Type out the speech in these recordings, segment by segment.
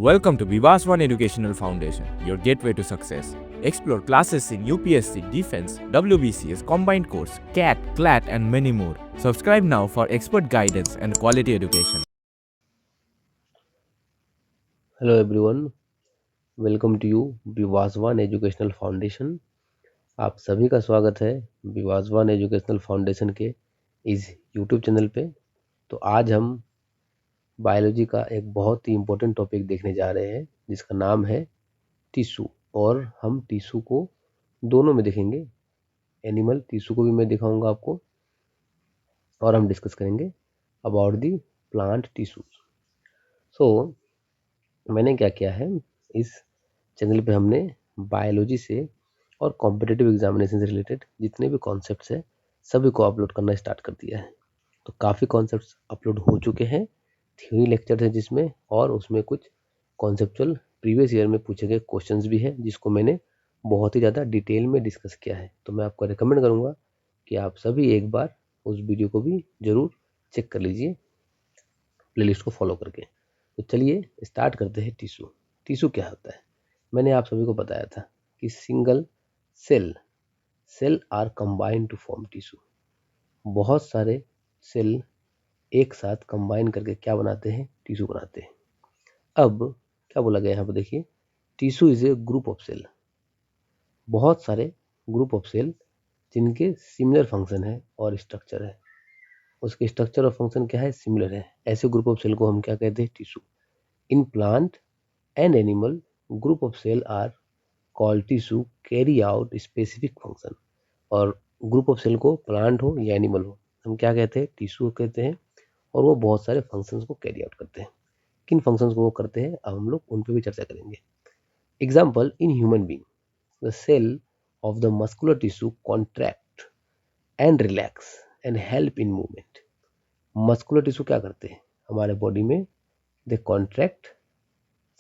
Welcome to Vivaswan Educational Foundation, your gateway to success. Explore classes in UPSC, Defense, WBCS, Combined Course, CAT, CLAT, and many more. Subscribe now for expert guidance and quality education. Hello everyone, welcome to you Vivaswan educational foundation. आप सभी का स्वागत है विवासवान educational foundation के इस YouTube channel पे। तो आज हम बायोलॉजी का एक बहुत ही इम्पोर्टेंट टॉपिक देखने जा रहे हैं जिसका नाम है टिश्यू। और हम टिश्यू को दोनों में देखेंगे, एनिमल टिश्यू को भी मैं दिखाऊंगा आपको, और हम डिस्कस करेंगे अबाउट दी प्लांट टिश्यूज। सो मैंने क्या किया है, इस चैनल पे हमने बायोलॉजी से और कॉम्पिटिटिव एग्जामिनेशन से रिलेटेड जितने भी कॉन्सेप्ट्स हैं सभी को अपलोड करना स्टार्ट कर दिया है। तो काफ़ी कॉन्सेप्ट्स अपलोड हो चुके हैं, थ्योरी लेक्चर है जिसमें, और उसमें कुछ कॉन्सेप्चुअल प्रीवियस ईयर में पूछे गए क्वेश्चंस भी हैं जिसको मैंने बहुत ही ज़्यादा डिटेल में डिस्कस किया है। तो मैं आपको रिकमेंड करूँगा कि आप सभी एक बार उस वीडियो को भी ज़रूर चेक कर लीजिए प्लेलिस्ट को फॉलो करके। तो चलिए स्टार्ट करते हैं। टिश्यू टिश्यू क्या होता है, मैंने आप सभी को बताया था कि single cell cell are combine to form tissue. बहुत सारे सेल एक साथ कंबाइन करके क्या बनाते हैं, टिश्यू बनाते हैं। अब क्या बोला गया यहाँ पर देखिए, tissue is a group of cell. बहुत सारे ग्रुप ऑफ सेल जिनके सिमिलर फंक्शन है और स्ट्रक्चर है, उसके स्ट्रक्चर और फंक्शन क्या है, सिमिलर है। ऐसे ग्रुप ऑफ सेल को हम क्या कहते हैं, tissue. In plant and animal group of cell are called tissue carry out specific function. और ग्रुप ऑफ सेल को प्लांट हो या एनिमल हो हम क्या कहते हैं, टिश्यू कहते हैं। और वो बहुत सारे फंक्शंस को कैरी आउट करते हैं। किन फंक्शंस को वो करते हैं अब हम लोग उन पर भी चर्चा करेंगे। Example, in human being the cell of the muscular tissue contract and relax and help in movement. Muscular tissue क्या करते हैं हमारे बॉडी में, they contract,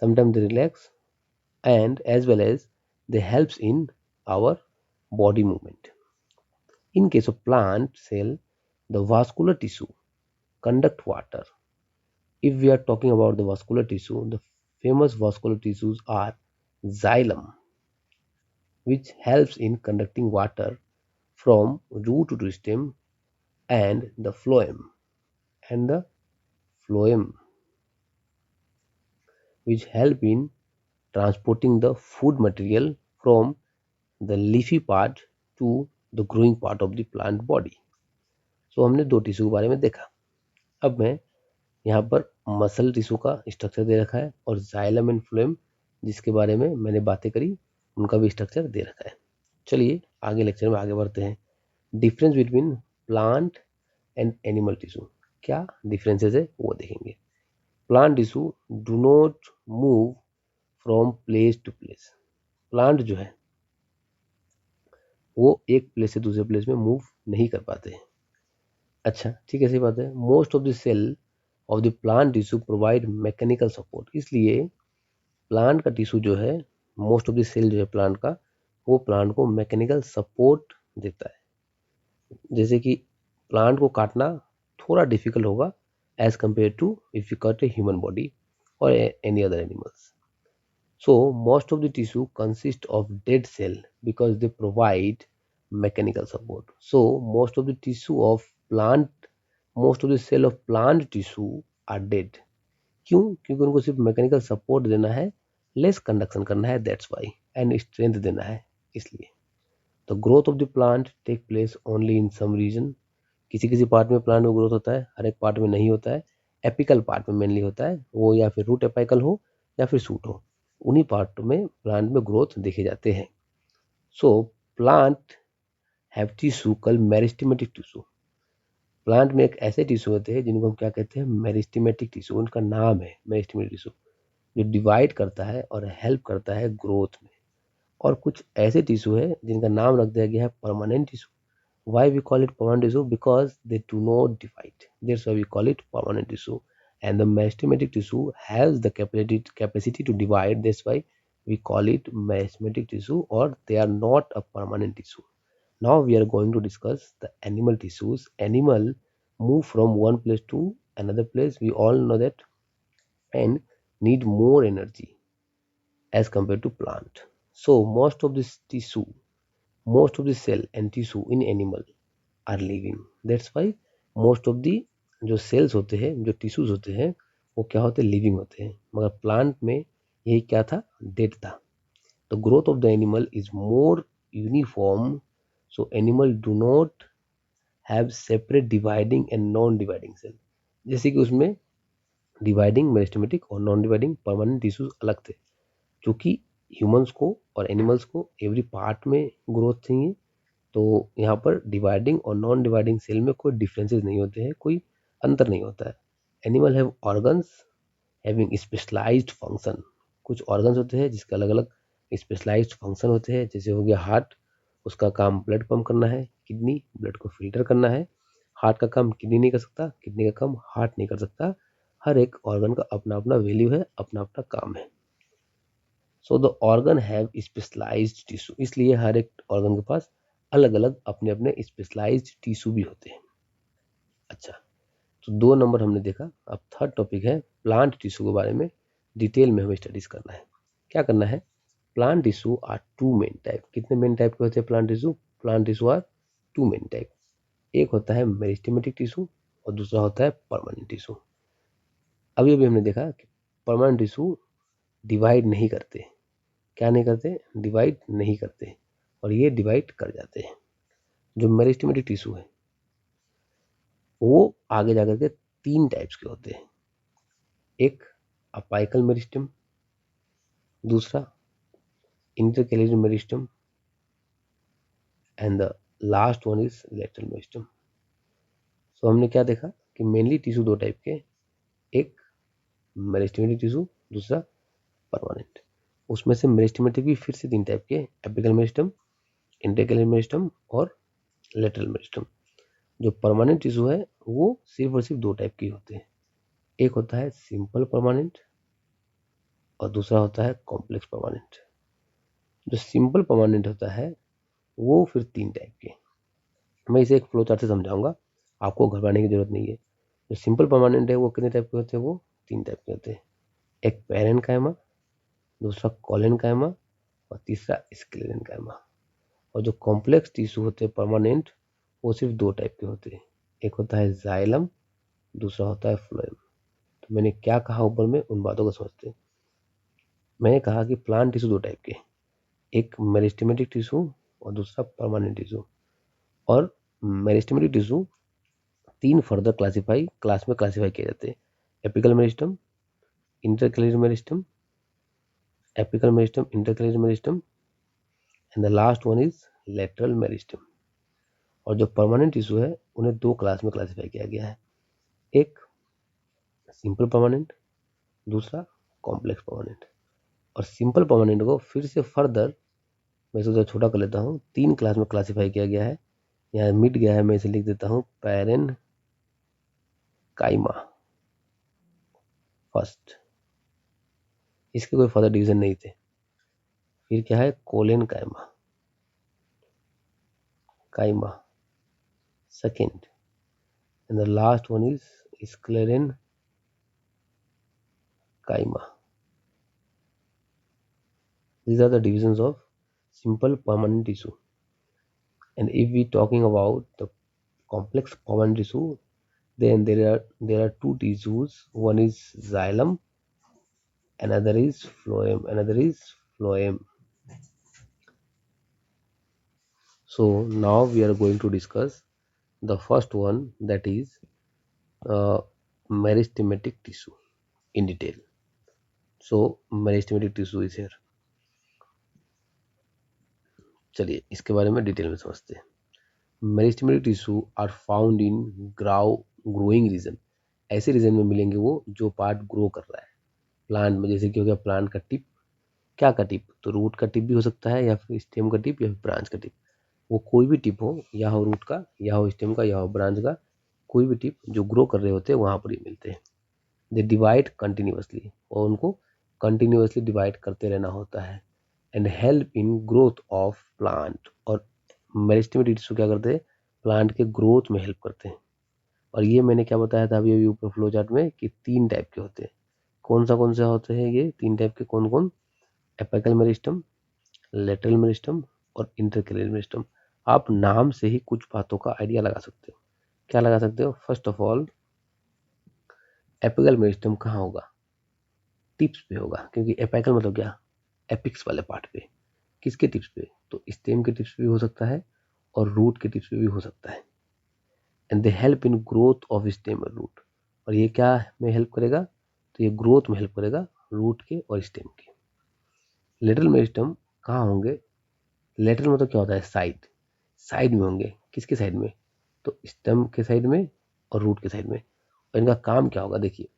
sometimes they relax, and as well as they helps in our body movement. In case of plant cell, the vascular tissue conduct water. If we are talking about the vascular tissue, the famous vascular tissues are xylem, which helps in conducting water from root to stem, and the and the phloem, which help in transporting the food material from the leafy part to the growing part of the plant body. सो हमने दो tissue के बारे में देखा। अब मैं यहाँ पर मसल टिश्यू का स्ट्रक्चर दे रखा है और जाइलम एंड फ्लोएम जिसके बारे में मैंने बातें करी उनका भी स्ट्रक्चर दे रखा है। चलिए आगे लेक्चर में आगे बढ़ते हैं। Difference between plant and animal tissue, क्या डिफरेंसेस है वो देखेंगे। Plant tissue do not move from place to place. Plant जो है वो एक प्लेस से दूसरे प्लेस में मूव नहीं कर पाते हैं। अच्छा ठीक है, सही बात है। Most of the cell of the plant tissue provide mechanical support. इसलिए प्लांट का टिश्यू जो है, मोस्ट ऑफ द सेल जो है प्लांट का, वो प्लांट को मैकेनिकल सपोर्ट देता है। जैसे कि प्लांट को काटना थोड़ा डिफिकल्ट होगा as compare to if you cut a human body और any other animals. So most of the tissue consist of dead cell because they provide mechanical support. So most of the tissue of plant, most of the cell of plant tissue are dead. क्यों? क्योंकि उनको सिर्फ mechanical support देना है, less conduction करना है, that's why, and strength देना है इसलिए। तो growth of the plant take place only in some region. किसी किसी पार्ट में प्लांट में ग्रोथ होता है, हर एक पार्ट में नहीं होता है। एपिकल पार्ट में मेनली होता है वो, या फिर रूट एपिकल हो या फिर सूट हो, उन्हीं पार्ट में प्लांट में ग्रोथ देखे जाते हैं। So plant have tissue called meristematic tissue. Plant में एक ऐसे टिश्यू होते हैं जिनको हम क्या कहते हैं, मेरिस्टेमेटिक टिश्यू। उनका नाम है मेरिस्टेमेटिक टिश्यू, जो डिवाइड करता है और हेल्प करता है ग्रोथ में। और कुछ ऐसे टिश्यू है जिनका नाम रख दिया गया है permanent tissue. Why we call it permanent tissue? Because they do not divide. That's why we call it permanent tissue. And the meristematic tissue has the capacity to divide. That's why we call it meristematic tissue, or they are not a permanent tissue. Now we are going to discuss the animal tissues. Animal move from one place to another place. We all know that. And need more energy as compared to plant. So most of the cell and tissue in animal are living. That's why most of the जो cells होते हैं, जो tissues होते हैं, वो क्या होते हैं, living होते हैं. मगर plant में यही क्या था, dead था. The growth of the animal is more uniform, so animal do not have separate dividing and non-dividing cell. जैसे कि उसमें डिवाइडिंग मेरिस्टेमेटिक और नॉन डिवाइडिंग परमानेंट टिश्यूज अलग थे. क्योंकि ह्यूमंस को और एनिमल्स को एवरी पार्ट में ग्रोथ चाहिए, तो यहाँ पर डिवाइडिंग और नॉन डिवाइडिंग सेल में कोई डिफरेंसेस नहीं होते हैं, कोई अंतर नहीं होता है. Animal have organs having specialised function. कुछ ऑर्गन्स होते हैं जिसके अलग अलग स्पेशलाइज्ड फंक्शन होते हैं. जैसे हो गया हार्ट, उसका काम ब्लड पंप करना है. किडनी, ब्लड को फिल्टर करना है. हार्ट का काम किडनी नहीं कर सकता, किडनी का काम हार्ट नहीं कर सकता. हर एक ऑर्गन का अपना अपना वैल्यू है, अपना अपना काम है. So the organ have specialised tissue. इसलिए हर एक ऑर्गन के पास अलग अलग अपने अपने स्पेशलाइज्ड टिश्यू भी होते हैं. अच्छा, तो 2 नंबर हमने देखा. अब थर्ड टॉपिक है प्लांट टिश्यू के बारे में डिटेल में हमें स्टडीज करना है. क्या करना है? Plant tissue are 2 main type. कितने मेन टाइप के होते हैं plant tissue? Plant tissue are 2 main type. एक होता है मेरिस्टेमेटिक टिश्यू और दूसरा होता है परमानेंट टिश्यू. अभी अभी हमने देखा कि परमानेंट टिश्यू डिवाइड नहीं करते. क्या नहीं करते? डिवाइड नहीं करते, और ये डिवाइड कर जाते हैं. जो मेरिस्टेमेटिक टिश्यू है वो आगे जाकर के 3 टाइप्स के होते हैं. एक अपाइकल मेरिस्टम, दूसरा intercalary meristem, and the last one is lateral meristem. So हमने क्या देखा कि मेनली टिश्यू 2 टाइप के, एक मेरिस्टेमेटिक टिश्यू, दूसरा परमानेंट. उसमें से मेरिस्टेमेटिक भी फिर से 3 टाइप के, एपिकल मेरिस्टम, इंटरकैलेरी मेरिस्टम और लेटरल मेरिस्टम. जो परमानेंट टिश्यू है वो सिर्फ और सिर्फ 2 टाइप के होते हैं. एक होता है सिंपल परमानेंट और दूसरा होता है कॉम्प्लेक्स परमानेंट. जो सिंपल परमानेंट होता है वो फिर 3 टाइप के. मैं इसे एक फ्लो चार्ट से समझाऊंगा, आपको घबराने की जरूरत नहीं है. जो सिंपल परमानेंट है वो कितने टाइप के होते हैं? वो 3 टाइप के होते हैं. एक पैरेन्काइमा, दूसरा कोलेनकाइमा और तीसरा स्क्लेरेन्काइमा. और जो कॉम्प्लेक्स टिश्यू होते हैं परमानेंट, वो सिर्फ 2 टाइप के होते हैं. एक होता है जाइलम, दूसरा होता है फ्लोएम. तो मैंने क्या कहा ऊपर में, उन बातों को समझते हैं. मैंने कहा कि प्लांट टिश्यू 2 टाइप के, एक मेरिस्टेमेटिक टिश्यू और दूसरा परमानेंट टिश्यू. और मेरिस्टेमेटिक टिश्यू 3 फर्दर क्लास में क्लासीफाई किए जाते हैं. Apical meristem, intercalary meristem, apical meristem, intercalary meristem, and the last one is lateral meristem. और जो परमानेंट टिश्यू है उन्हें 2 क्लास में क्लासीफाई किया गया है. एक सिंपल परमानेंट, दूसरा कॉम्प्लेक्स परमानेंट. और सिंपल परमानेंट को फिर से फर्दर मैं सोचा छोटा कर लेता हूँ, 3 क्लास में क्लासीफाई किया गया है. यहाँ मिट गया है, मैं इसे लिख देता हूँ पैरेनकाइमा फर्स्ट. इसके कोई फर्दर डिवीजन नहीं थे. फिर क्या है? Collenchyma second, and the last one is sclerenchyma. These are the divisions of simple permanent tissue. And if we talking about the complex permanent tissue, then there are 2 tissues. One is xylem, another is phloem. So now we are going to discuss the first one, that is meristematic tissue in detail. So meristematic tissue is here. चलिए इसके बारे में detail में समझते हैं. Meristematic tissue are found in growing region. ऐसे region में मिलेंगे वो जो पार्ट ग्रो कर रहा है प्लांट में. जैसे कि हो गया प्लांट का टिप. क्या का टिप? तो रूट का टिप भी हो सकता है, या फिर स्टेम का टिप, या फिर ब्रांच का टिप. वो कोई भी टिप हो, या हो रूट का, या हो स्टेम का, या हो ब्रांच का, कोई भी टिप जो ग्रो कर रहे होते हैं वहाँ पर ही मिलते हैं. दे डिवाइड कंटिन्यूसली, और उनको कंटिन्यूसली डिवाइड करते रहना होता है. And help in growth of plant. और मेरिस्टेमेटिक टिश्यू क्या करते हैं? प्लांट के ग्रोथ में हेल्प करते हैं. और ये मैंने क्या बताया था अभी अभी ऊपर फ्लो चार्ट में कि 3 टाइप के होते हैं, कौन सा होते हैं ये 3 टाइप के? कौन कौन? एपिकल मेरिस्टम, लेटरल मेरिस्टम और इंटरकेलियर मेरिस्टम। आप नाम से ही कुछ बातों का आइडिया लगा सकते हो। क्या लगा सकते हो? First of all, apical meristem कहाँ होगा? टिप्स पे होगा, क्योंकि एपिकल मतलब क्या? एपिक्स वाले पार्ट पे। किसके टिप्स पे? तो स्टेम के टिप्स पे भी हो सकता है और रूट के टिप्स पे भी हो सकता है। And they help in growth of stem और रूट। और ये क्या में हेल्प करेगा? तो ये ग्रोथ में हेल्प करेगा, रूट के और स्टेम के। लेटरल मेरिस्टम कहाँ होंगे? लेटरल मतलब क्या होता है? साइड। साइड में होंगे। किसके साइड में? तो स्टेम के साइड में और रूट के साइड में। और इनका काम क्या होगा? देखिए,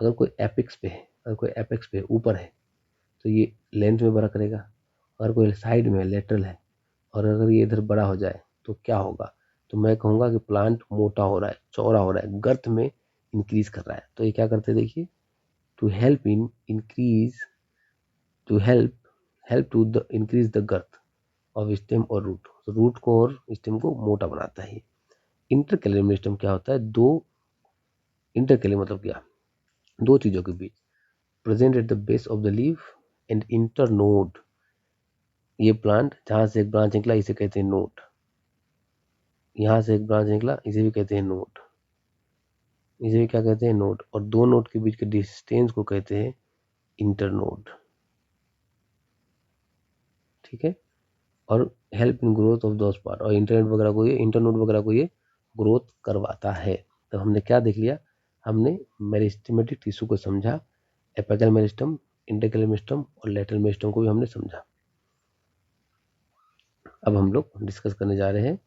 अगर कोई एपिक्स पे है, अगर कोई एपेक्स पे ऊपर है तो ये लेंथ में बड़ा करेगा। अगर कोई साइड में लेटरल है और अगर ये इधर बड़ा हो जाए तो क्या होगा? तो मैं कहूँगा कि प्लांट मोटा हो रहा है, चौड़ा हो रहा है, गर्थ में इंक्रीज कर रहा है। तो ये क्या करते हैं? देखिए, to help in increase to help to the increase the girth of stem और रूट। तो रूट को और स्टेम को मोटा बनाता है। इंटरकैलियर मेरिस्टम क्या होता है? दो इंटरकैलियर मतलब क्या? दो चीजों के बीच, present at the base of the leaf and internode. ये प्लांट जहां से एक ब्रांच निकला इसे कहते हैं नोड। यहाँ से एक ब्रांच निकला इसे भी कहते हैं नोड। इसे भी क्या कहते हैं? नोड। और दो नोड के बीच के डिस्टेंस को कहते हैं इंटरनोड। ठीक है। और help in growth of those part. और इंटरनोड वगैरह को ये ग्रोथ करवाता है। तो हमने क्या देख लिया? हमने मेरिस्टेमेटिक टिश्यू को समझा, एपिकल मेरिस्टम, इंटरकैलियर मेरिस्टम और लेटरल मेरिस्टम को भी हमने समझा। अब हम लोग डिस्कस करने जा रहे हैं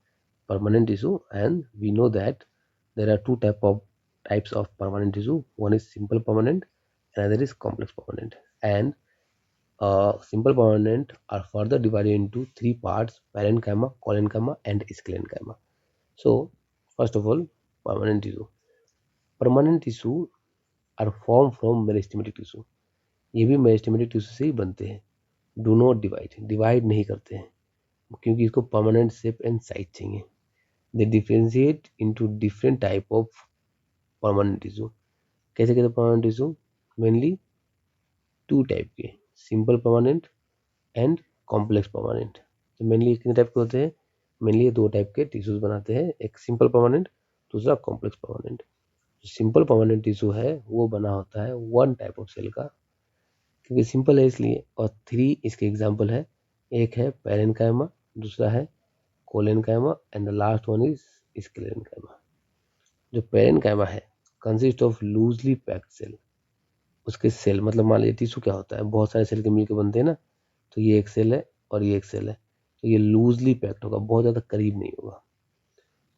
permanent tissue, and we know that there are two types of permanent tissue. One is simple permanent, another is complex permanent. And simple permanent are further divided into three parts: parenchyma, collenchyma and sclerenchyma. So first of all, permanent tissue. Permanent tissue are formed from meristematic tissue. ये भी meristematic tissue से ही बनते हैं। Do not divide नहीं करते हैं, क्योंकि इसको permanent shape and size चाहिए। They differentiate into different type of permanent tissue. कैसे कहते हैं permanent tissue? Mainly two type के, simple permanent and complex permanent. तो मेनली कितने टाइप के होते हैं? मेनली दो टाइप के टिश्यूज बनाते हैं, एक सिंपल परमानेंट, दूसरा कॉम्प्लेक्स परमानेंट। जो सिंपल परमानेंट टिश्यू है वो बना होता है वन टाइप ऑफ सेल का, क्योंकि सिंपल है इसलिए। और थ्री इसके एग्जाम्पल है, एक है पैरेन्काइमा, दूसरा है collenchyma and the last one is sclerenchyma. जो पैरेन्काइमा है consist of loosely packed cell. उसके सेल मतलब मान लीजिए टिश्यू क्या होता है, बहुत सारे सेल के मिलकर बनते हैं ना। तो ये एक सेल है और ये एक सेल है, तो ये लूजली पैक्ड होगा, बहुत ज़्यादा करीब नहीं होगा।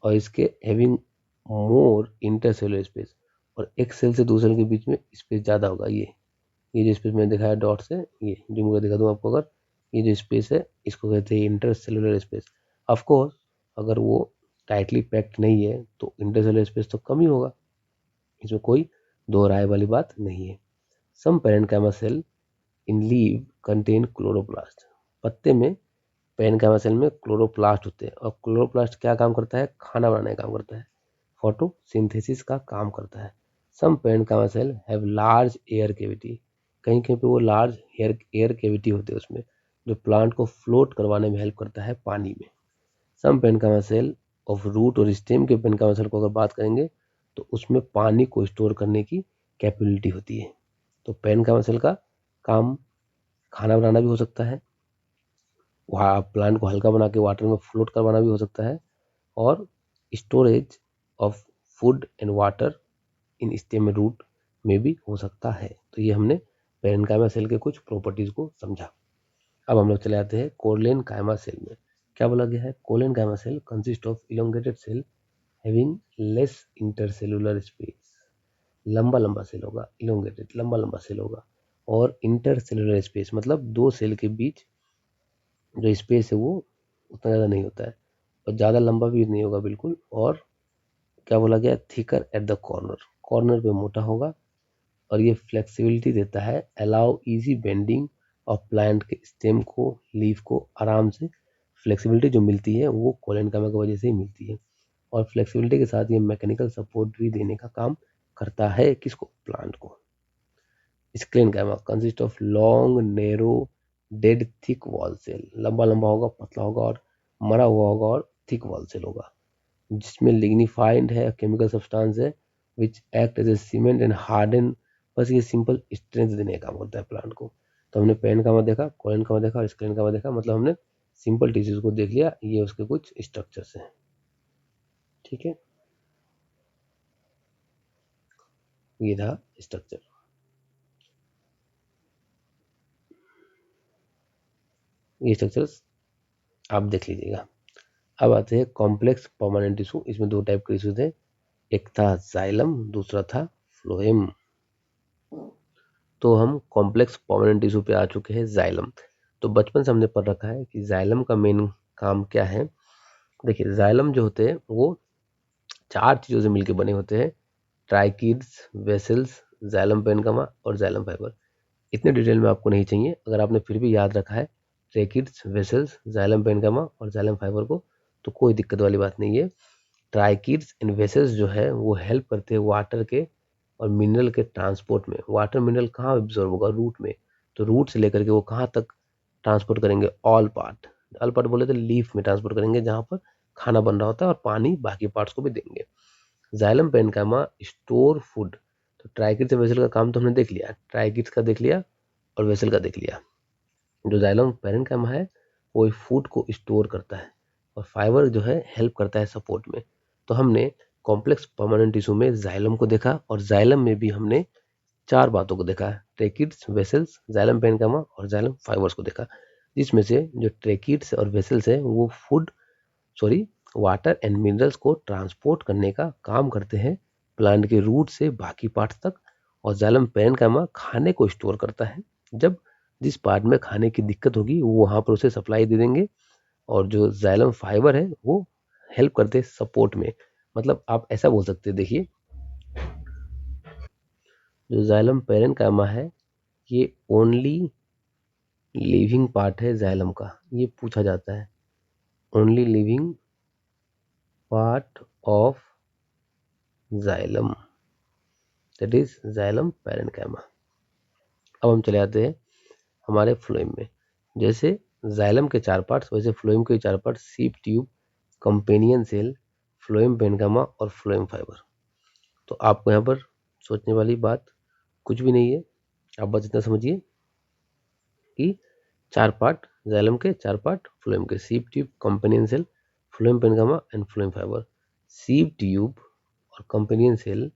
और इसके हैविंग मोर इंटरसेलुलर स्पेस, और एक सेल से दूसरे के बीच में स्पेस ज़्यादा होगा। ये जो स्पेस मैंने दिखाया डॉट से, ये जो मुझे दिखा दूँ आपको, अगर ये जो स्पेस है इसको कहते हैं इंटरसेलुलर स्पेस। ऑफकोर्स अगर वो टाइटली पैक्ड नहीं है तो इंटरसेलुलर स्पेस तो कम ही होगा, इसमें कोई दो राय वाली बात नहीं है। सम पैरेन्काइमा सेल इन लीव कंटेन क्लोरोप्लास्ट। पत्ते में पैरेन्काइमा सेल में क्लोरोप्लास्ट होते हैं, और क्लोरोप्लास्ट क्या काम करता है? खाना बनाने का काम करता है, फोटोसिंथेसिस का काम करता है। Some parenchyma cell have large air cavity. कहीं कहीं पे वो लार्ज एयर कैविटी होते हैं उसमें, जो प्लांट को फ्लोट करवाने में हेल्प करता है पानी में। सम पैरेन्काइमा सेल ऑफ रूट और स्टेम के पैरेन्काइमा सेल को अगर बात करेंगे तो उसमें पानी को स्टोर करने की कैपेबिलिटी होती है। तो पैरेन्काइमा सेल का काम खाना बनाना भी हो सकता है, वहाँ प्लांट को हल्का बना के वाटर में फ्लोट करवाना भी हो सकता है, और storage of food and water in stem root में भी हो सकता है। तो ये हमने पैरेन्काइमा सेल के कुछ प्रॉपर्टीज को समझा। अब हम लोग चले आते हैं कोलेनकाइमा सेल में। क्या बोला गया है? Collenchyma cell consist of elongated cell having less intercellular space. लंबा लंबा सेल होगा, इलोंगेटेड लंबा लंबा सेल होगा, और इंटरसेलुलर स्पेस मतलब दो सेल के बीच जो स्पेस है वो उतना ज़्यादा नहीं होता है, और ज़्यादा लंबा भी नहीं होगा बिल्कुल। और क्या बोला गया? Thicker at the corner, corner पे मोटा होगा, और ये फ्लेक्सिबिलिटी देता है, allow easy bending of plant के स्टेम को, लीफ को आराम से। फ्लेक्सिबिलिटी जो मिलती है वो कोलेनकाइमा की वजह से ही मिलती है, और फ्लेक्सिबिलिटी के साथ ये मैकेनिकल सपोर्ट भी देने का काम करता है। किसको? प्लांट को। Sclerenchyma consist of long narrow dead thick wall cell, लंबा लंबा होगा, पतला होगा और मरा हुआ होगा और थिक वॉल सेल होगा, जिसमें लिग्निफाइड है केमिकल सब्सटेंस है which act as a cement and harden. बस ये सिंपल स्ट्रेंथ देने का काम होता है प्लांट को। तो हमने पेरेन्काइमा देखा, कोलेन्काइमा देखा और स्क्लेरेन्काइमा देखा, मतलब हमने सिंपल टिश्यूज को देख लिया, ये उसके कुछ स्ट्रक्चर्स हैं। ठीक है, ये था स्ट्रक्चर। ये स्ट्रक्चर्स आप देख लीजिएगा। अब आते हैं कॉम्प्लेक्स परमानेंट टिश्यू। इसमें दो टाइप के टिश्यू थे, एक था जाइलम, दूसरा था फ्लोएम। तो हम कॉम्प्लेक्स परमानेंट टिश्यू पे आ चुके हैं, जाइलम। तो बचपन से हमने पढ़ रखा है कि जाइलम का मेन काम क्या है। देखिए, जाइलम जो होते हैं वो 4 चीज़ों से मिलकर बने होते हैं, ट्राइकिड्स, वेसल्स, जाइलम पेरेन्काइमा और जाइलम फाइबर। इतने डिटेल में आपको नहीं चाहिए। अगर आपने फिर भी याद रखा है ट्रैकिड्स, वेसल्स, जाइलम पेरेन्काइमा और जाइलम फाइबर को, तो कोई दिक्कत वाली बात नहीं है। ट्राइकिड्स एंड वेसल्स जो है वो हेल्प करते हैं वाटर के और मिनरल के ट्रांसपोर्ट में। वाटर मिनरल कहाँ एब्जॉर्ब होगा? रूट में। तो रूट से लेकर के वो कहाँ तक ट्रांसपोर्ट करेंगे? All part. ऑल पार्ट बोले तो लीफ में ट्रांसपोर्ट करेंगे, जहाँ पर खाना बन रहा होता है, और पानी बाकी पार्ट्स को भी देंगे। Xylem parenchyma store food. तो ट्राइकिड से वेसल का काम तो हमने देख लिया, ट्राइकिड्स का देख लिया और वेसल का देख लिया। जो जाइलम पेरेन्काइमा है वो फूड को स्टोर करता है और फाइबर जो है हेल्प करता है सपोर्ट में। तो हमने कॉम्प्लेक्स परमानेंट टिश्यू में जाइलम को देखा, और जाइलम में भी हमने 4 बातों को देखा, ट्रैकिड्स, वेसल्स, जाइलम पेरेन्काइमा और जाइलम फाइबर्स को देखा, जिसमें से जो ट्रैकिड्स और वेसल्स है वो वाटर एंड मिनरल्स को ट्रांसपोर्ट करने का काम करते हैं प्लांट के रूट से बाकी पार्ट्स तक। और जाइलम पेरेन्काइमा खाने को स्टोर करता है, जब जिस पार्ट में खाने की दिक्कत होगी वो वहां पर उसे सप्लाई दे देंगे। और जो जाइलम फाइबर है वो हेल्प करते हैं सपोर्ट में। मतलब आप ऐसा बोल सकते हैं, देखिए, जो जाइलम पेरेन्काइमा है ये ओनली लिविंग पार्ट है जाइलम का, ये पूछा जाता है, only living part of xylem, that is xylem parenchyma. अब हम चले आते हैं हमारे फ्लोएम में। जैसे जाइलम के 4 पार्ट्स, वैसे फ्लोएम के 4 parts, sieve tube, companion cell, phloem parenchyma और फ्लोएम फाइबर। तो आपको यहाँ पर सोचने वाली बात कुछ भी नहीं है, आप बस इतना समझिए कि 4 पार्ट जाइलम के, 4 पार्ट फ्लोएम के, sieve tube, companion cell, phloem parenchyma and phloem fibre. Sieve tube और कंपेनियन सेल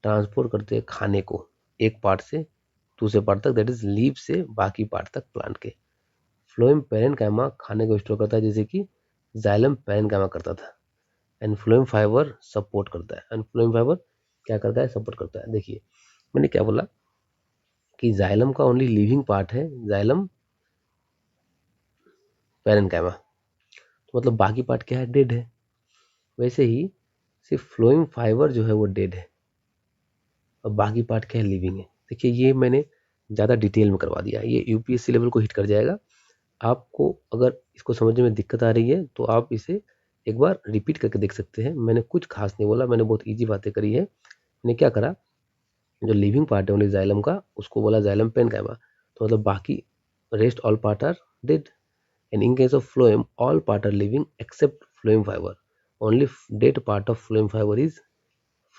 ट्रांसपोर्ट करते हैं खाने को एक पार्ट से दूसरे पार्ट तक, दैट इज लीफ से बाकी पार्ट तक प्लांट के। फ्लोएम पेरेन्काइमा खाने को स्टोर करता है, जैसे कि जाइलम पेरेन्काइमा करता था। एंड फ्लोएम फाइबर सपोर्ट करता है, एंड फ्लोएम फाइबर क्या करता है? सपोर्ट करता है। देखिए, मैंने क्या बोला कि जाइलम का ओनली लिविंग पार्ट है जाइलम पेरेन्काइमा, तो मतलब बाकी पार्ट क्या है? डेड है। वैसे ही सिर्फ फ्लोएम फाइबर जो है वो डेड है और बाकी पार्ट क्या है? लिविंग है। देखिए, ये मैंने ज़्यादा डिटेल में करवा दिया, ये यूपीएससी लेवल को हिट कर जाएगा। आपको अगर इसको समझने में दिक्कत आ रही है तो आप इसे एक बार रिपीट करके देख सकते हैं। मैंने कुछ खास नहीं बोला, मैंने बहुत इजी बातें करी है। मैंने क्या करा, जो लिविंग पार्ट है ओनली जाइलम का, उसको बोला जाइलम पेरेन्काइमा, तो मतलब बाकी rest all part are dead. And in case of phloem all part are living except phloem fibre, only dead part of phloem fibre is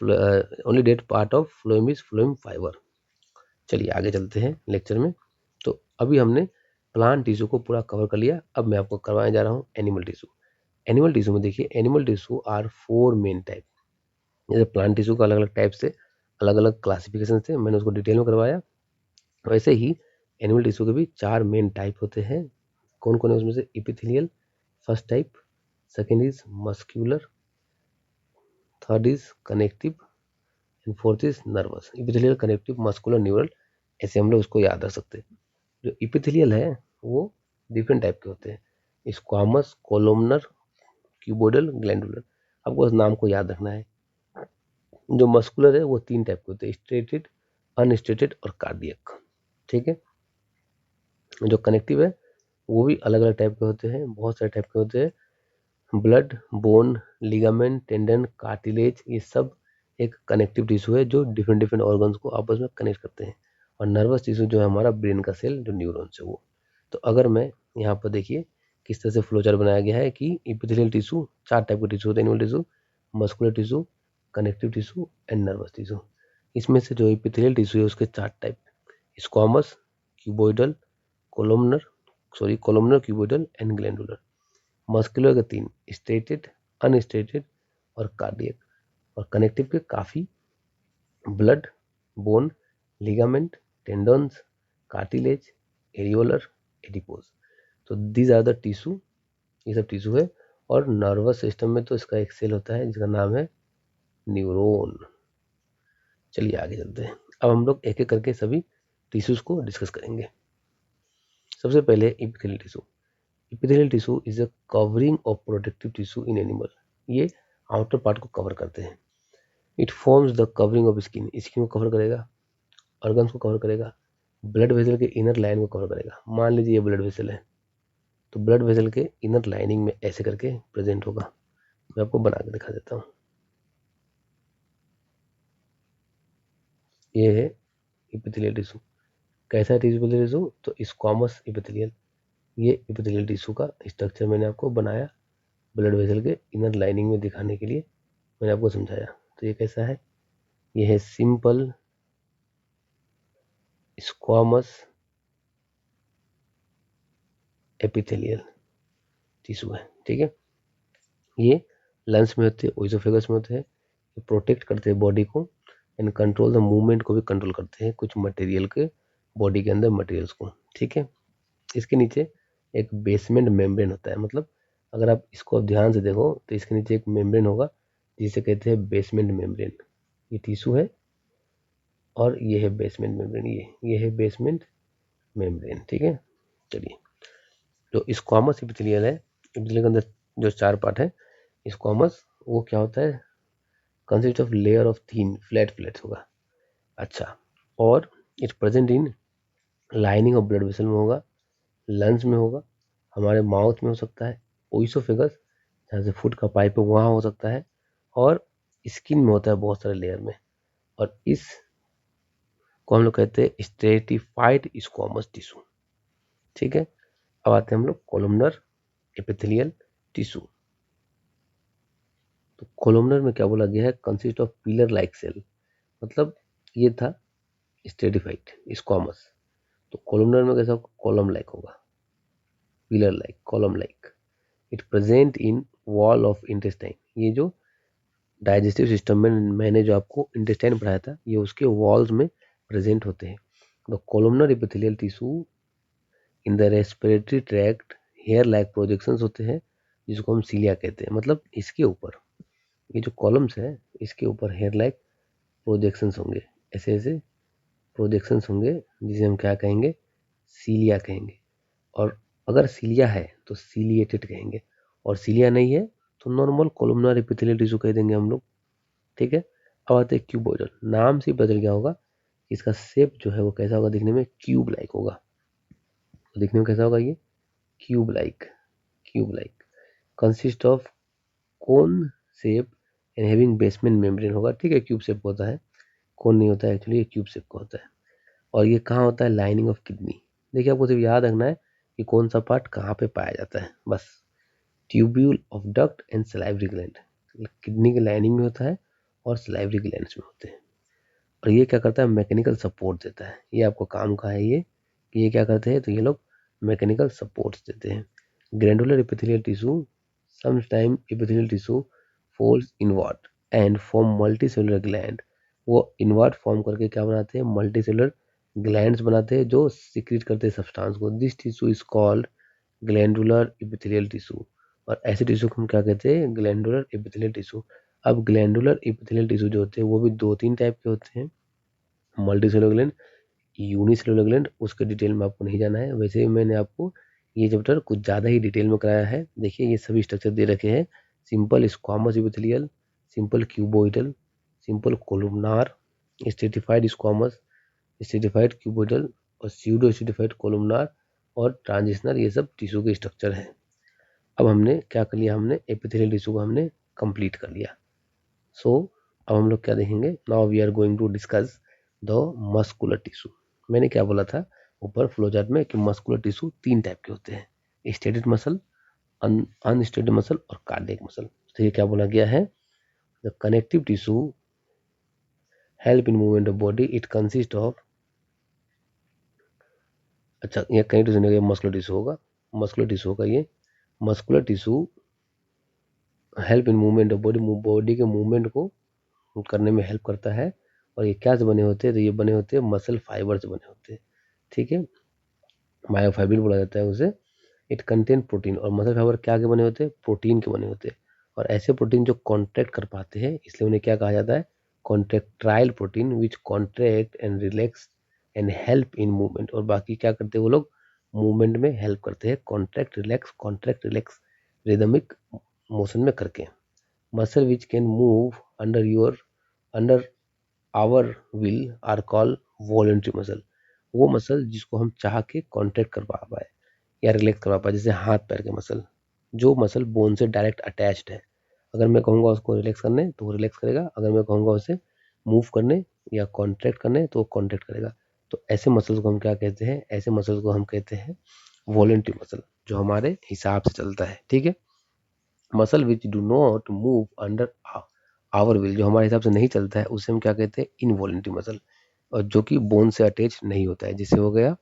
only dead part of phloem is phloem fibre. चलिए आगे चलते हैं lecture में। तो अभी हमने plant tissue को पूरा कवर कर लिया। अब मैं आपको करवाने जा रहा हूँ एनिमल टिश्यू। एनिमल टिश्यू में देखिए, animal tissue are 4 main type. जैसे प्लांट टिश्यू का अलग अलग टाइप से अलग अलग क्लासिफिकेशन थे, मैंने उसको डिटेल में करवाया। वैसे ही एनिमल टिश्यू के भी 4 मेन टाइप होते हैं। कौन कौन है उसमें से? Epithelial first type, second is muscular, third is connective and fourth is nervous. Epithelial, connective, muscular, neural, ऐसे हम लोग उसको याद रख सकते हैं। जो इपिथेलियल है वो डिफरेंट टाइप के होते हैं, स्क्वामस, कोलोमनर, क्यूबोइडल, ग्लैंडुलर। आपको उस नाम को याद रखना है। जो मस्कुलर है वो 3 टाइप के होते हैं, स्ट्रेटेड, अनस्ट्रेटेड और कार्डियक। ठीक है। जो कनेक्टिव है वो भी अलग अलग टाइप के होते हैं, बहुत सारे टाइप के होते हैं। Blood, bone, ligament, tendon, cartilage, ये सब एक कनेक्टिव टिश्यू है जो डिफरेंट डिफरेंट ऑर्गन्स को आपस में कनेक्ट करते हैं। और नर्वस टिश्यू जो है हमारा ब्रेन का सेल जो न्यूरॉन्स है वो। तो अगर मैं यहाँ पर देखिए किस तरह से फ्लोचार्ट बनाया गया है कि एपिथेलियल टिश्यू 4 टाइप के टिश्यू होते हैं, animal tissue, muscular tissue, connective tissue and nervous tissue. इसमें से जो एपिथेलियल टिश्यू है उसके 4 type, squamous, cuboidal, columnar, cuboidal and glandular. Muscular के 3, स्टेटेड, अनस्टेटेड और कार्डियक। और कनेक्टिव के काफ़ी, blood, bone, ligament, tendons, cartilage, areolar, adipose. तो दीज आर द टिश्यू, ये सब टिश्यू है। और नर्वस सिस्टम में तो इसका एक सेल होता है जिसका नाम है न्यूरॉन। चलिए आगे चलते हैं। अब हम लोग एक एक करके सभी टिश्यूज को डिस्कस करेंगे। सबसे पहले epithelial tissue. Epithelial tissue is a covering of protective tissue in animal. ये आउटर पार्ट को कवर करते हैं। It forms the covering of skin, skin को कवर करेगा, ऑर्गन्स को कवर करेगा, ब्लड वेसल के इनर लाइन को कवर करेगा। मान लीजिए ये ब्लड वेसल है, तो ब्लड वेसल के इनर लाइनिंग में ऐसे करके प्रेजेंट होगा। मैं आपको बना के दिखा देता हूँ। ये है एपिथेलियल टिश्यू। कैसा है एपिथेलियल टिश्यू? तो स्क्वामस एपिथेलियल। ये एपिथेलियल टिश्यू का स्ट्रक्चर मैंने आपको बनाया ब्लड वेसल के इनर लाइनिंग में दिखाने के लिए, मैंने आपको समझाया। तो ये कैसा है? ये है सिंपल स्क्वामस एपिथेलियल टिश्यू है, ठीक है। ये लंग्स में होते हैं, ओइसोफेगस में होते हैं। ये प्रोटेक्ट करते हैं बॉडी को एंड कंट्रोल द मूवमेंट को भी कंट्रोल करते हैं कुछ मटेरियल के, बॉडी के अंदर मटेरियल्स को, ठीक है। इसके नीचे एक बेसमेंट मेम्ब्रेन होता है, मतलब अगर आप इसको अब ध्यान से देखो तो इसके नीचे एक मेम्ब्रेन होगा जिसे कहते हैं बेसमेंट मेम्ब्रेन। ये टिश्यू है और ये है बेसमेंट मेम्ब्रेन, ये है बेसमेंट मेम्ब्रेन, ठीक है। चलिए, जो स्क्वामस एपिथेलियल है, एपिथेलियल के अंदर जो 4 पार्ट है स्क्वामस, वो क्या होता है? Consist of layer of thin flat plates होगा। अच्छा, और it present in lining of blood vessel में होगा, लंग्स में होगा, हमारे माउथ में हो सकता है, ओइसोफेगस जहाँ से फूड का पाइप है वहाँ हो सकता है, और स्किन में होता है बहुत सारे लेयर में। और इस को हम लोग कहते हैं स्ट्रेटिफाइड स्क्वामस टिश्यू, ठीक है। अब आते हैं हम लोग कोलुमनर एपिथेलियल टिश्यू। तो कोलुमनर में क्या बोला गया है? Consist of pillar like cell, मतलब ये था स्ट्रेटिफाइड स्क्वामस, तो कोलुमनर में कैसा होगा? कॉलम लाइक होगा, pillar like, column like. It present in wall of intestine. ये जो डाइजेस्टिव सिस्टम में मैंने जो आपको इंटेस्टाइन पढ़ाया था, ये उसके वॉल्स में प्रेजेंट होते हैं। The columnar epithelial tissue in the respiratory tract hair like projections होते हैं, जिसको हम सीलिया कहते हैं। मतलब इसके ऊपर ये जो कॉलम्स है इसके ऊपर हेयर लाइक प्रोजेक्शंस होंगे, ऐसे ऐसे प्रोजेक्शंस होंगे, जिसे हम क्या कहेंगे? सीलिया कहेंगे। और अगर सीलिया है तो सीलिएटेड कहेंगे, और सीलिया नहीं है तो नॉर्मल कोलुमनर एपिथेलियल टिश्यू कह देंगे हम लोग, ठीक है। अब आते हैं क्यूबोइडल। नाम से बदल गया होगा, इसका शेप जो है वो कैसा होगा? दिखने में क्यूब लाइक होगा। तो दिखने में कैसा होगा? ये cube like, cube like consist of cone shape and having basement membrane होगा, ठीक है। क्यूब शेप होता है, कोन नहीं होता है एक्चुअली, ये क्यूब शेप का होता है। और ये कहाँ होता है? Lining of kidney. देखिए, आपको सिर्फ याद रखना है कि कौन सा पार्ट कहाँ पे पाया जाता है, बस। Tubule of duct and salivary gland, kidney के लाइनिंग में होता है और सलाइवरी ग्लैंड्स में होते हैं। और ये क्या करता है? मैकेनिकल सपोर्ट देता है। ये आपको काम का है ये, कि ये क्या करते हैं? तो ये लोग मैकेनिकल सपोर्ट्स देते हैं। Glandular epithelial tissue, sometime epithelial tissue folds inward and form multicellular gland. वो इनवर्ड फॉर्म करके क्या बनाते हैं? मल्टीसेलुलर ग्लैंड्स बनाते हैं जो सिक्रीट करते हैं सब्सटेंस को। This tissue is called glandular epithelial tissue. और ऐसे टिश्यू को हम क्या कहते हैं? Glandular epithelial tissue. अब ग्लैंडुलर एपिथेलियल टिश्यू जो होते हैं वो भी 2-3 टाइप के होते हैं, मल्टीसेलुलर ग्लैंड, यूनिसेलुलर ग्लैंड। उसके डिटेल में आपको नहीं जाना है, वैसे ही मैंने आपको ये चैप्टर कुछ ज़्यादा ही डिटेल में कराया है। देखिए, ये सभी स्ट्रक्चर दे रखे हैं: simple squamous epithelial, simple cuboidal, simple columnar, stratified squamous, stratified cuboidal और स्यूडो स्ट्रेटिफाइड कोलुमनार और ट्रांजिशनल। ये सब टिश्यू के स्ट्रक्चर हैं। अब हमने क्या कर लिया? हमने एपिथेलियल टिश्यू को हमने कंप्लीट कर लिया। सो अब हम लोग क्या देखेंगे? Now we are going to discuss the muscular tissue. मैंने क्या बोला था ऊपर फ्लो चार्ट में कि मस्कुलर टिश्यू 3 टाइप के होते हैं, स्टेटेड मसल, अनस्टेटेड मसल और कार्डियक मसल। तो ये क्या बोला गया है, the connective tissue help in movement of body, it consist of, अच्छा ये कनेक्टिव टिश्यू नहीं, मस्कुलर टिश्यू होगा, मस्कुलर टिश्यू होगा ये, muscular tissue help in movement of body, body के मूवमेंट को करने में हेल्प करता है। और ये क्या से बने होते हैं, तो ये बने होते हैं मसल फाइबर से बने होते हैं, ठीक है, मायोफाइबर बोला जाता है उसे। इट कंटेन प्रोटीन, और मसल फाइबर क्या के बने होते हैं, प्रोटीन के बने होते हैं। और ऐसे प्रोटीन जो कॉन्ट्रैक्ट कर पाते हैं इसलिए उन्हें क्या कहा जाता है, contractile protein, which contract and relax and help in movement. और बाकी क्या करते हैं वो लोग, मूवमेंट में हेल्प करते हैं, कॉन्ट्रैक्ट रिलैक्स रिदमिक मोशन में करके। Muscle which can move under our will are called voluntary muscle. वो मसल जिसको हम चाह के कॉन्ट्रैक्ट करवा पाए या रिलैक्स करवा पाए, जैसे हाथ पैर के मसल, जो मसल बोन से डायरेक्ट अटैच्ड है। अगर मैं कहूँगा उसको रिलैक्स करने तो वो रिलैक्स करेगा, अगर मैं कहूँगा उसे मूव करने या कॉन्ट्रैक्ट करने तो वो कॉन्ट्रैक्ट करेगा। तो ऐसे मसल्स को हम क्या कहते हैं, ऐसे मसल्स को हम कहते हैं वॉलंटरी मसल, जो हमारे हिसाब से चलता है, ठीक है। Muscle which do not move under our will, जो हमारे हिसाब से नहीं चलता है उसे हम क्या कहते हैं, इनवॉलंटरी मसल, और जो कि बोन से अटैच नहीं होता है, जिससे हो गया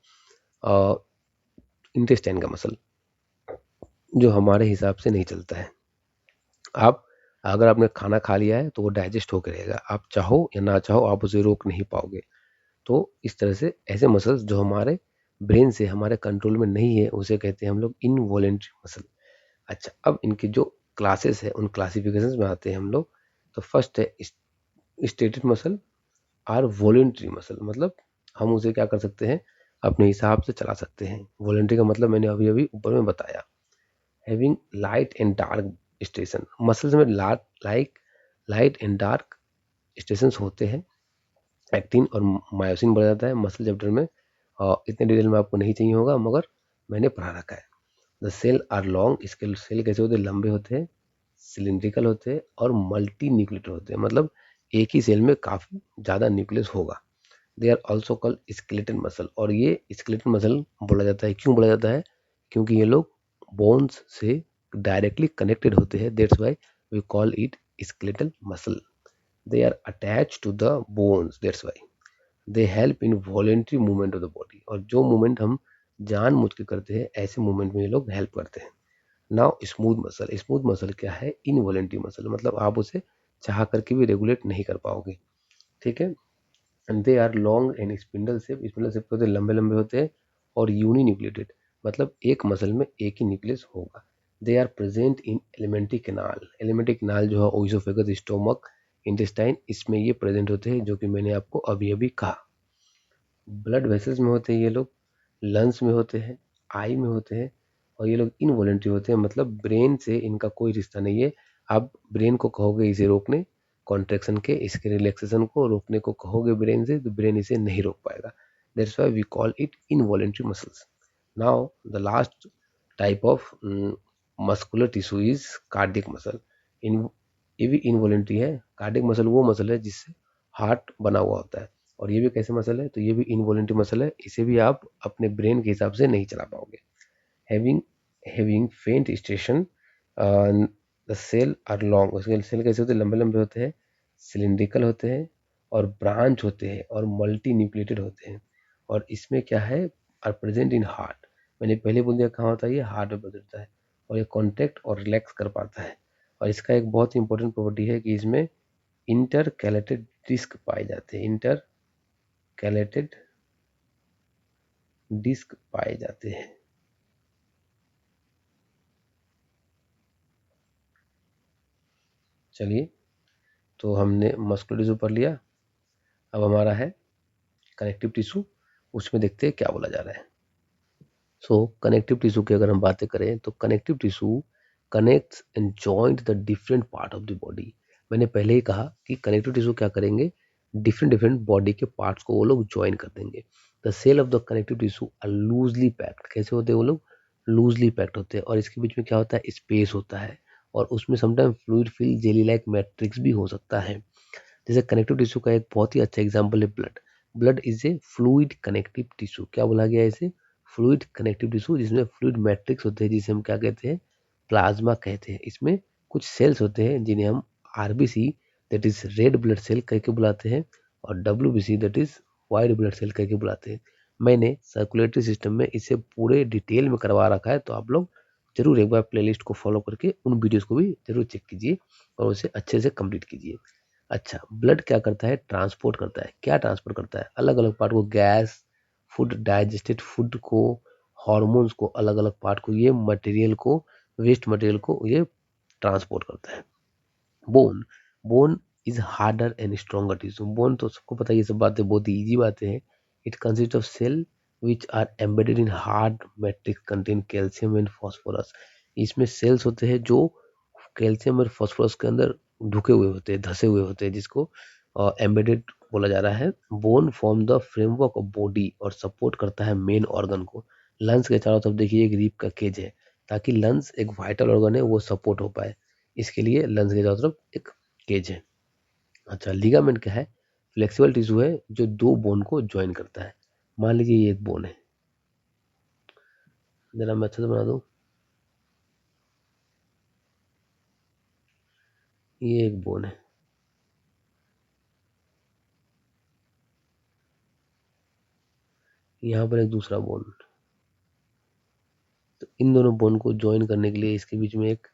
इंटेस्टाइन का मसल, जो हमारे हिसाब से नहीं चलता है। आप अगर आपने खाना खा लिया है तो वो डाइजेस्ट होकर रहेगा, आप चाहो या ना चाहो आप उसे रोक नहीं पाओगे। तो इस तरह से ऐसे मसल्स जो हमारे ब्रेन से हमारे कंट्रोल में नहीं है उसे कहते हैं हम लोग इनवॉलेंट्री मसल। अच्छा, अब इनकी जो क्लासेस है उन क्लासिफिकेशंस में आते हैं हम लोग। तो फर्स्ट है striated muscle are voluntary muscle, मतलब हम उसे क्या कर सकते हैं, अपने हिसाब से चला सकते हैं। वॉलेंट्री का मतलब मैंने अभी अभी ऊपर में बताया। Having light and dark station, muscles में लाइट एंड डार्क स्टेशन होते हैं। एक्टिन और मायोसिन बढ़ जाता है मसल चैप्टर में, और इतने डिटेल में आपको नहीं चाहिए होगा मगर मैंने पढ़ा रखा है। द सेल आर लॉन्ग, इसके सेल कैसे होते हैं, लंबे होते हैं, सिलिंड्रिकल होते हैं और मल्टी न्यूक्लिएटेड होते हैं, मतलब एक ही सेल में काफ़ी ज़्यादा न्यूक्लियस होगा। They are also called skeleton muscle, और ये स्केलेटन मसल बोला जाता है, क्यों बोला जाता है, क्योंकि ये लोग बोन्स से डायरेक्टली कनेक्टेड होते हैं, that's why we call it skeletal muscle. They are attach to the bones, that's why they help in voluntary movement of the body, और जो मूवमेंट हम जानबूझ के करते हैं ऐसे मूवमेंट में ये लोग हेल्प करते हैं। नाउ स्मूथ मसल क्या है, इनवॉलेंट्री मसल, मतलब आप उसे चाह करके भी रेगुलेट नहीं कर पाओगे, ठीक है। And they are long and spindle shape के होते हैं, लंबे लंबे होते हैं, और यूनी न्यूक्लिएटेड, मतलब एक मसल में एक ही न्यूक्लियस होगा। They are present in alimentary canal जो है ओइसोफेगस, स्टोमक, इंटेस्टाइन, इसमें ये प्रेजेंट होते हैं, जो कि मैंने आपको अभी अभी कहा। ब्लड वेसल्स में होते हैं ये लोग, लंग्स में होते हैं, आई में होते हैं, और ये लोग इनवॉलेंट्री होते हैं, मतलब ब्रेन से इनका कोई रिश्ता नहीं है। आप ब्रेन को कहोगे इसे रोकने, कॉन्ट्रेक्शन के, इसके रिलैक्सेशन को रोकने को कहोगे ब्रेन से, तो ब्रेन इसे नहीं रोक पाएगा। That's why we call it involuntary muscles. Now the last type of muscular tissue is cardiac muscle. इन ये भी इनवॉलेंट्री है। कार्डियक मसल वो मसल है जिससे हार्ट बना हुआ होता है, और ये भी कैसे मसल है, तो ये भी इनवॉलेंट्री मसल है, इसे भी आप अपने ब्रेन के हिसाब से नहीं चला पाओगे। Having faint striation, the cell are long, उसके सेल कैसे होते हैं, लंबे लंबे होते हैं, सिलिंड्रिकल होते हैं, और ब्रांच होते हैं, और मल्टी न्यूक्लिएटेड होते हैं। और इसमें क्या है, आर प्रेजेंट इन हार्ट, मैंने पहले बोल दिया कहाँ होता है, ये हार्ट में प्रेजेंट होता है, और ये कॉन्ट्रैक्ट और रिलैक्स कर पाता है। और इसका एक बहुत ही इंपॉर्टेंट प्रॉपर्टी है कि इसमें इंटरकैलेटेड डिस्क पाए जाते हैं, इंटरकैलेटेड डिस्क पाए जाते हैं। चलिए, तो हमने मस्कुलर टिश्यू पढ़ लिया, अब हमारा है कनेक्टिव टिश्यू, उसमें देखते हैं क्या बोला जा रहा है। सो कनेक्टिव टिश्यू की अगर हम बातें करें तो connective tissue connects and joint the different part of the body. मैंने पहले ही कहा कि कनेक्टिव टिश्यू क्या करेंगे, डिफरेंट डिफरेंट बॉडी के पार्ट्स को वो लोग ज्वाइन कर देंगे। The cell of the connective tissue are loosely packed, कैसे होते हैं वो लोग, लूजली पैक्ड होते हैं, और इसके बीच में क्या होता है, स्पेस होता है, और उसमें sometime fluid fill jelly like matrix भी हो सकता है। जैसे कनेक्टिव टिश्यू का एक बहुत ही अच्छा एग्जाम्पल है blood. Blood is a fluid connective tissue, क्या बोला गया है इसे, फ्लूइड कनेक्टिव टिश्यू, जिसमें फ्लूइड मैट्रिक्स होते हैं जिसे हम क्या कहते हैं, प्लाज्मा कहते हैं। इसमें कुछ सेल्स होते हैं जिन्हें हम RBC that is red blood cell कह के बुलाते हैं और WBC that is white blood cell कह के बुलाते हैं। मैंने सर्कुलेटरी सिस्टम में इसे पूरे डिटेल में करवा रखा है, तो आप लोग जरूर एक बार प्लेलिस्ट को फॉलो करके उन वीडियोस को भी जरूर चेक कीजिए और उसे अच्छे से कंप्लीट कीजिए। अच्छा, ब्लड क्या करता है, ट्रांसपोर्ट करता है। क्या ट्रांसपोर्ट करता है, अलग अलग पार्ट को, गैस, फूड, डाइजेस्टेड फूड को, हॉर्मोन्स को, अलग अलग पार्ट को, ये मटेरियल को, वेस्ट मटेरियल को ये ट्रांसपोर्ट करता है। Bone, bone is harder and stronger tissue. Bone तो सबको पता है, ये सब बातें बहुत ईजी बातें हैं। It consist of cell which are embedded in hard matrix contain calcium and phosphorus. इसमें सेल्स होते हैं जो कैल्शियम और फॉस्फोरस के अंदर ढुके हुए होते हैं, धसे हुए होते हैं, जिसको एम्बेडेड बोला जा रहा है। Bone form the framework of body और सपोर्ट करता है मेन ऑर्गन को। लंग्स के चारों तरफ देखिए एक रीप का केज है, ताकि लंग्स एक वाइटल ऑर्गन है वो सपोर्ट हो पाए, इसके लिए लंग्स के चारों तरफ एक केज है। अच्छा, लिगामेंट क्या है, फ्लेक्सिबल टिश्यू है जो दो बोन को ज्वाइन करता है। मान लीजिए ये एक बोन है, जरा मैं अच्छे से बना दूं, ये एक बोन है, यहाँ पर एक दूसरा बोन। तो इन दोनों बोन को ज्वाइन करने के लिए इसके बीच में एक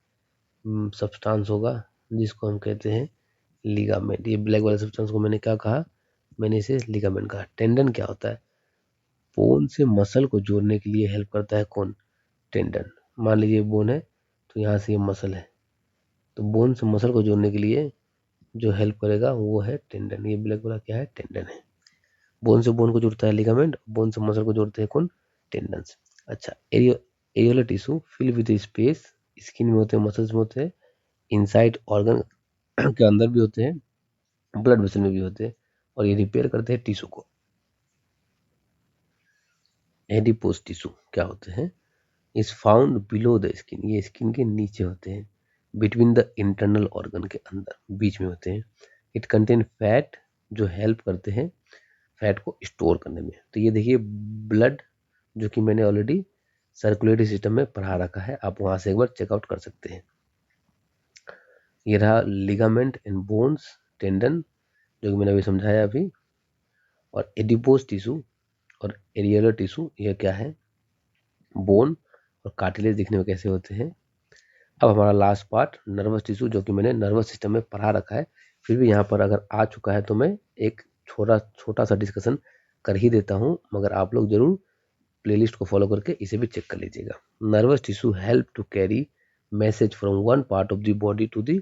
सब्सटेंस होगा जिसको हम कहते हैं लिगामेंट। ये ब्लैक वाले सब्सटेंस को मैंने क्या कहा, मैंने इसे लिगामेंट कहा। टेंडन क्या होता है, बोन से मसल को जोड़ने के लिए हेल्प करता है कौन, टेंडन। मान लीजिए बोन है तो यहाँ से ये मसल है, तो बोन से मसल को जोड़ने के लिए जो हेल्प करेगा वो है टेंडन। ये ब्लैक वाला क्या है, टेंडन है। बोन से बोन को जोड़ता है लिगामेंट, बोन से मसल को जोड़ते हैं कौन, टेंडन्स। अच्छा, areolar tissue fill with space, skin में होते हैं, मसल्स में होते हैं, इनसाइड ऑर्गन के अंदर भी होते हैं, ब्लड वेसल में भी होते हैं, और ये रिपेयर करते हैं टिश्यू को। एडिपोज टिश्यू क्या होते हैं, is found below the skin, ये स्किन के नीचे होते हैं, बिटवीन द इंटरनल ऑर्गन के अंदर बीच में होते हैं। इट कंटेन फैट जो हेल्प करते हैं फैट को स्टोर करने में। तो ये देखिए ब्लड, जो कि मैंने ऑलरेडी सर्कुलेटरी सिस्टम में पढ़ा रखा है, आप वहां से एक बार चेकआउट कर सकते हैं। ये रहा लिगामेंट एंड बोन्स, टेंडन जो कि मैंने अभी समझाया अभी, और एडिपोज टिश्यू और एरियलर टिश्यू ये क्या है, बोन और कार्टिलेज दिखने में कैसे होते हैं। अब हमारा लास्ट पार्ट नर्वस टिश्यू, जो कि मैंने नर्वस सिस्टम में पढ़ा रखा है, फिर भी यहाँ पर अगर आ चुका है तो मैं एक छोटा छोटा सा डिस्कशन कर ही देता हूँ, मगर आप लोग जरूर प्लेलिस्ट को फॉलो करके इसे भी चेक कर लीजिएगा। Nervous tissue help to carry message from one part of the body to the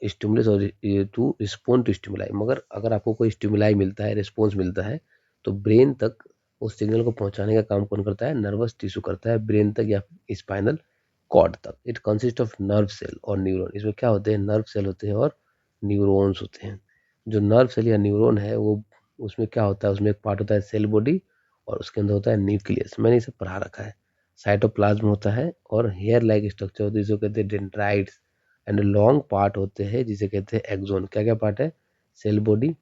stimulus और टू रिस्पॉन्ड टू स्टिमुलाई। मगर अगर आपको कोई स्टिमुलाई मिलता है, रिस्पॉन्स मिलता है, तो ब्रेन तक उस सिग्नल को पहुंचाने का काम कौन करता है, नर्वस टिश्यू करता है, ब्रेन तक या स्पाइनल कॉर्ड तक। It consist of nerve cell और न्यूरॉन। इसमें क्या होते हैं, नर्व सेल होते हैं और न्यूरॉन्स होते हैं। जो नर्व सेल या न्यूरॉन है वो, उसमें क्या होता है, उसमें एक पार्ट होता है सेल बॉडी और उसके अंदर होता है न्यूक्लियस, मैंने इसे पढ़ा रखा है। साइटोप्लाज्म होता है और हेयर लाइक स्ट्रक्चर होती है जिसे कहते हैं डेंड्राइट्स, एंड लॉन्ग पार्ट होते हैं जिसे कहते हैं एक्सोन। क्या क्या पार्ट है, cell body,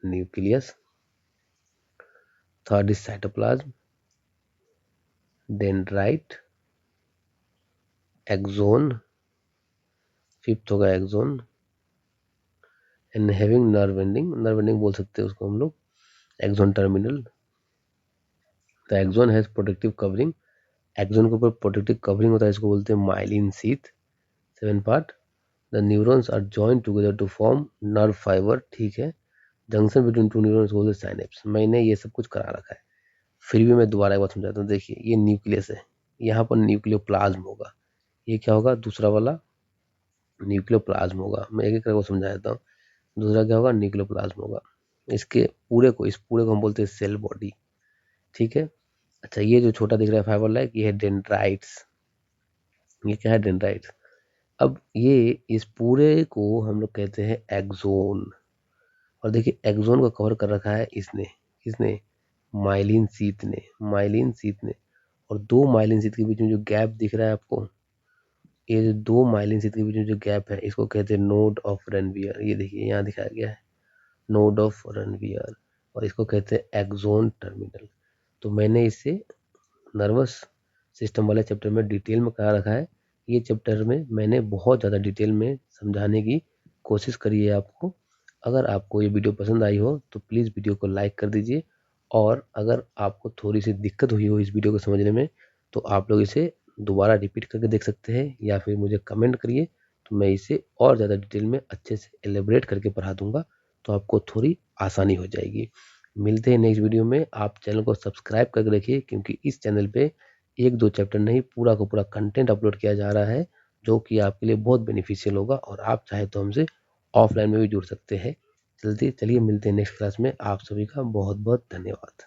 nucleus, third is cytoplasm, dendrite, axon, fifth होगा axon, and having nerve ending, nerve ending बोल सकते हैं उसको हम लोग, axon terminal. The axon has protective covering, axon के ऊपर प्रोटेक्टिव कवरिंग होता है, इसको बोलते हैं myelin sheath. 7 part, the neurons are joined together to form nerve fibre, ठीक है। जंक्शन बिटवीन टू न्यूरॉन्स बोलते हैं साइनेप्स। मैंने ये सब कुछ करा रखा है, फिर भी मैं दोबारा एक बार समझाता हूँ। देखिए ये न्यूक्लियस है, यहाँ पर न्यूक्लियोप्लाज्म होगा, ये क्या होगा, दूसरा वाला न्यूक्लियोप्लाज्म होगा। मैं एक एक करके समझा देता हूँ। दूसरा क्या होगा, न्यूक्लियोप्लाज्म होगा। इसके पूरे को, इस पूरे को हम बोलते हैं सेल बॉडी, ठीक है। अच्छा, ये जो छोटा दिख रहा है फाइबर लाइक, ये है डेंड्राइट्स। ये क्या है, डेंड्राइट्स। अब ये इस पूरे को हम लोग कहते हैं एक्सोन। और देखिए एक्सोन को कवर कर रखा है इसने, किसने, माइलिन शीथ ने, माइलिन शीथ ने। और दो माइलिन शीथ के बीच में जो गैप दिख रहा है आपको, ये जो दो माइलिन शीथ के बीच में जो गैप है, इसको कहते हैं नोड ऑफ रनवियर। ये देखिए यहाँ दिखाया गया है, नोड ऑफ रनवियर। और इसको कहते हैं एक्सोन टर्मिनल। तो मैंने इसे नर्वस सिस्टम वाले चैप्टर में डिटेल में करा रखा है। ये चैप्टर में मैंने बहुत ज़्यादा डिटेल में समझाने की कोशिश करी है आपको। अगर आपको ये वीडियो पसंद आई हो तो प्लीज़ वीडियो को लाइक कर दीजिए, और अगर आपको थोड़ी सी दिक्कत हुई हो इस वीडियो को समझने में तो आप लोग इसे दोबारा रिपीट करके देख सकते हैं, या फिर मुझे कमेंट करिए तो मैं इसे और ज़्यादा डिटेल में अच्छे से एलेबरेट करके पढ़ा दूंगा, तो आपको थोड़ी आसानी हो जाएगी। मिलते हैं नेक्स्ट वीडियो में। आप चैनल को सब्सक्राइब करके रखिए, क्योंकि इस चैनल पे एक दो चैप्टर नहीं, पूरा का पूरा कंटेंट अपलोड किया जा रहा है, जो कि आपके लिए बहुत बेनिफिशियल होगा, और आप चाहे तो हमसे ऑफलाइन में भी जुड़ सकते हैं। जल्दी चलिए मिलते हैं नेक्स्ट क्लास में। आप सभी का बहुत बहुत धन्यवाद।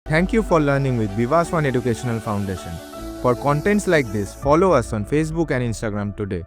Thank you for learning with Vivas One Educational Foundation. For contents like this, follow us on Facebook and Instagram today.